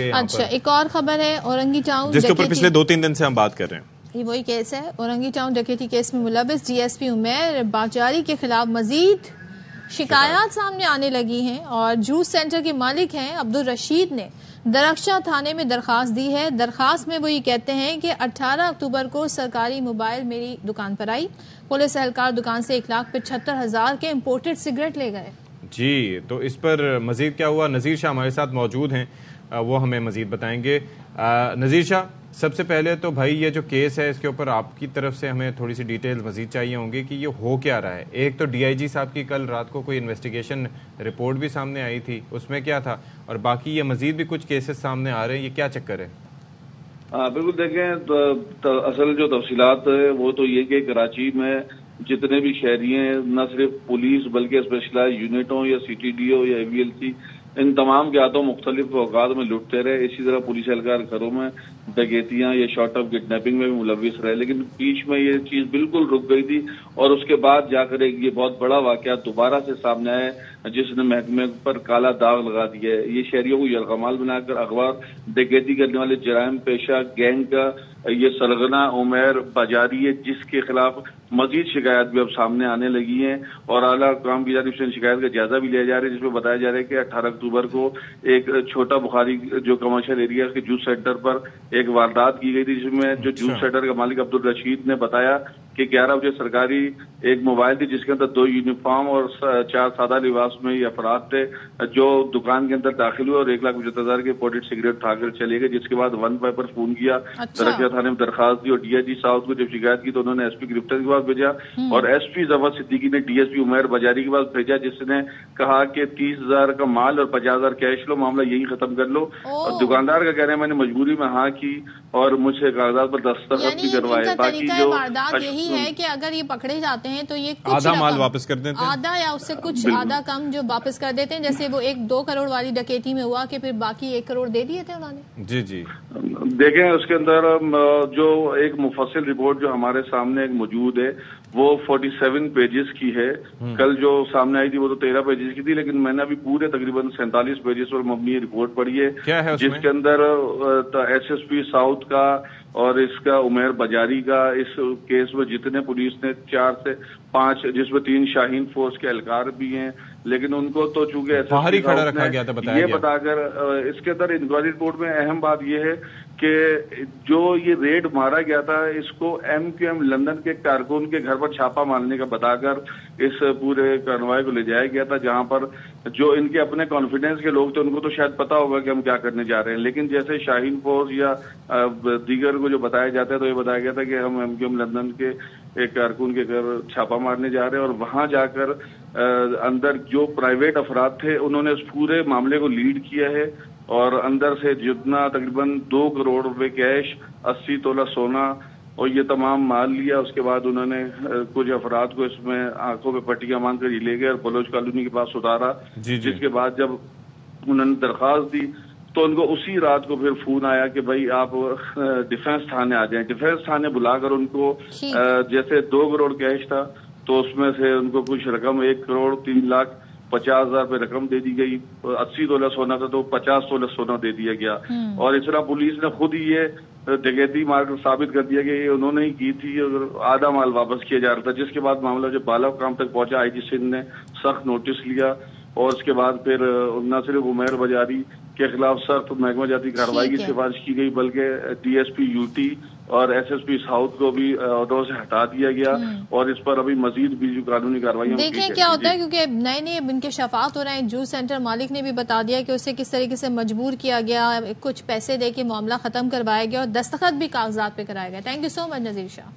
अच्छा, एक और खबर है औरंगी टाउन जिसके ऊपर पिछले 2-3 दिन से हम बात कर रहे हैं। ये वही केस है, औरंगी टाउन डकैती केस में मुलविस डीएसपी उमेर बाजारी के खिलाफ मजीद शिकायत सामने आने लगी हैं और जूस सेंटर के मालिक हैं अब्दुल रशीद ने दरख्शा थाने में दरखास्त दी है। दरखास्त में वो ये कहते हैं कि 18 अक्टूबर को सरकारी मोबाइल मेरी दुकान पर आई, पुलिस एहलकार दुकान से 1,75,000 के इम्पोर्टेड सिगरेट ले गए। जी, तो इस पर मजीद क्या हुआ, नज़ीर शाह हमारे साथ मौजूद हैं, वो हमें मजीद बताएंगे। नज़ीर शाह, सबसे पहले तो भाई ये जो केस है इसके ऊपर आपकी तरफ से हमें थोड़ी सी डिटेल मजीद चाहिए होंगी कि ये हो क्या रहा है। एक तो डीआईजी साहब की कल रात को कोई इन्वेस्टिगेशन रिपोर्ट भी सामने आई थी, उसमें क्या था, और बाकी ये मजीद भी कुछ केसेस सामने आ रहे हैं, ये क्या चक्कर है? बिल्कुल देखें तो असल जो तफसीलात है वो तो ये कि कराची में जितने भी शहरी हैं, न सिर्फ पुलिस बल्कि स्पेशलाइज यूनिटों या सीटीडीओ या एवीएलसी, इन तमाम के हाथों मुख्तलिफ औकात में लुटते रहे। इसी तरह पुलिस एहलकार घरों में डकैतियां या शॉर्ट ऑफ किडनैपिंग में भी मुलविस रहे, लेकिन बीच में ये चीज बिल्कुल रुक गई थी और उसके बाद जाकर एक ये बहुत बड़ा वाकया दोबारा से सामने आया जिसने महकमे पर काला दाग लगा दिया है। ये शहरियों को यलगमाल बनाकर अगवा डकैती करने वाले जराइम पेशा गैंग का ये सरगना उमेर बाजारी है, जिसके खिलाफ मजीद शिकायत भी अब सामने आने लगी हैं और आला काम की जानिब से शिकायत का जायजा भी लिया जा रहा है, जिसमें बताया जा रहा है कि 18 अक्टूबर को एक छोटा बुखारी जो कमर्शियल एरिया के जूस सेंटर पर एक वारदात की गई थी, जिसमें जो जूस सेंटर का मालिक अब्दुल रशीद ने बताया कि 11 बजे सरकारी एक मोबाइल थी जिसके अंदर 2 यूनिफॉर्म और 4 सादा लिबास में ये अफराद थे जो दुकान के अंदर दाखिल हुए और 1,75,000 के इम्पोर्टेड सिगरेट उठाकर चले गए, जिसके बाद वन पेपर फोन किया, दरख्शा थाने में दरखास्त दी और डीआईजी साउथ को जब शिकायत की तो उन्होंने एसपी गिरफ्तार के पास भेजा और एसपी जफर सिद्दीकी ने डीएसपी उमेर बाजारी के पास भेजा, जिसने कहा कि 30,000 का माल और 50,000 कैश लो, मामला यही खत्म कर लो। और दुकानदार का कह रहे हैं मैंने मजबूरी में हाँ की और मुझसे कागजात पर दस्तखत भी करवाए। बाकी जो यही है कि अगर ये पकड़े जाते हैं तो ये कुछ आधा माल वापस कर देते हैं, आधा या उससे कुछ आधा कम जो वापस कर देते हैं, जैसे वो 1-2 करोड़ वाली डकैती में हुआ कि फिर बाकी 1 करोड़ दे दिए थे उन्होंने। जी जी, देखें उसके अंदर जो एक मुफस्सिल रिपोर्ट जो हमारे सामने एक मौजूद है वो 47 पेजेस की है। कल जो सामने आई थी वो तो 13 पेजेस की थी, लेकिन मैंने अभी पूरे तकरीबन 47 पेजेस पर मबनी रिपोर्ट पढ़ी है, जिसके अंदर एसएसपी साउथ का और इसका उमेर बाजारी का इस केस में जितने पुलिस ने 4 से 5 जिसमें 3 शाहीन फोर्स के एहलकार भी हैं, लेकिन उनको तो चूंकि बाहर ही खड़ा रखा गया था, बताया गया। बताकर इसके अंदर इंक्वायरी रिपोर्ट में अहम बात यह है कि जो ये रेड मारा गया था इसको MQM लंदन के कारकुन के घर पर छापा मारने का बताकर इस पूरे कार्रवाई को ले जाया गया था, जहां पर जो इनके अपने कॉन्फिडेंस के लोग थे उनको तो शायद पता होगा कि हम क्या करने जा रहे हैं, लेकिन जैसे शाहीन फोर्स या दीगर को जो बताया जाता है तो ये बताया गया था कि हम MQM लंदन के एक कारकुन के घर छापा मारने जा रहे हैं और वहां जाकर अंदर जो प्राइवेट अफराद थे उन्होंने उस पूरे मामले को लीड किया है और अंदर से जितना तकरीबन 2 करोड़ रुपए कैश, 80 तोला सोना और ये तमाम माल लिया। उसके बाद उन्होंने कुछ अफराद को इसमें आंखों पे पट्टियां बांध कर ले गए और बलोच कॉलोनी के पास उतारा। जिसके बाद जब उन्होंने दरखास्त दी तो उनको उसी रात को फिर फोन आया कि भाई आप डिफेंस थाने आ जाएं। डिफेंस थाने बुलाकर उनको जैसे 2 करोड़ कैश था तो उसमें से उनको कुछ रकम 1,03,50,000 रुपए रकम दे दी गई, 80 तोला सोना था तो 50 तोला सोना दे दिया गया और इस तरह पुलिस ने खुद ही ये डकैती मारकर साबित कर दिया कि ये उन्होंने ही की थी और आधा माल वापस किया जा रहा था। जिसके बाद मामला जब बाला काम तक पहुंचा, आईजी सिंह ने सख्त नोटिस लिया और उसके बाद फिर न सिर्फ उमेर बाजारी के खिलाफ सख्त महकमा जाती कार्रवाई की सिफारिश की गई बल्कि डीएसपी यूटी और एसएसपी साउथ को भी ऑर्डर से हटा दिया गया और इस पर अभी मजीद भी जो कानूनी कार्रवाई देखें क्या होता है, क्योंकि नए नए इनके शफात हो रहे हैं। जूस सेंटर मालिक ने भी बता दिया कि उसे किस तरीके से मजबूर किया गया, कुछ पैसे दे के मामला खत्म करवाया गया और दस्तखत भी कागजात पे कराया गया। Thank you so much Nazir Shah.